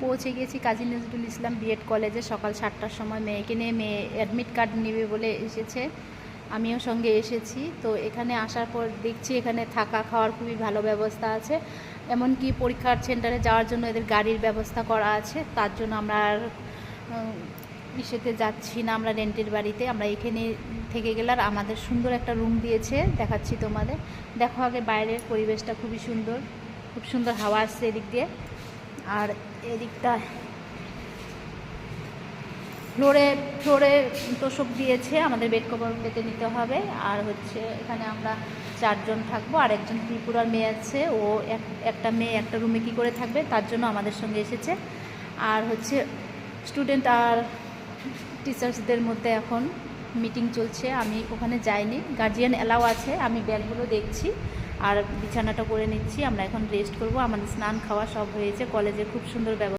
পৌঁছে গেছি কাজী নজরুল ইসলাম বিএড কলেজে। সকাল 7টার সময় মেয়েকে নিয়ে, মেয়ে অ্যাডমিট কার্ড নেবে বলে এসেছে, আমিও সঙ্গে এসেছি। তো এখানে আসার পর দেখছি এখানে থাকা খাওয়ার খুবই ভালো ব্যবস্থা আছে, এমনকি পরীক্ষার সেন্টারে যাওয়ার জন্য এদের গাড়ির ব্যবস্থা করা আছে। তার জন্য আমরা আর ইসেতে যাচ্ছি না, আমরা রেন্টের বাড়িতে, আমরা এখানে থেকে গেলে। আর আমাদের সুন্দর একটা রুম দিয়েছে, দেখাচ্ছি তোমাদের। দেখো আগে বাইরের পরিবেশটা খুবই সুন্দর, খুব সুন্দর হাওয়া আসছে এদিক দিয়ে। আর এদিকটা ফ্লোরে ফ্লোরে তোষক দিয়েছে, আমাদের বেড কভার পেতে নিতে হবে। আর হচ্ছে এখানে আমরা 4 জন থাকবো, আর একজন ত্রিপুরার মেয়ে আছে, ও একটা মেয়ে একটা রুমে কী করে থাকবে, তার জন্য আমাদের সঙ্গে এসেছে। আর হচ্ছে স্টুডেন্ট আর টিচার্সদের মধ্যে এখন মিটিং চলছে, আমি ওখানে যাইনি, গার্জিয়ান অ্যালাউ আছে। আমি ব্যাগগুলো দেখছি আর বিছানাটা করে নিচ্ছি। আমরা এখন রেস্ট করব, আমাদের স্নান খাওয়া সব হয়েছে, কলেজে খুব সুন্দর ব্যবস্থা।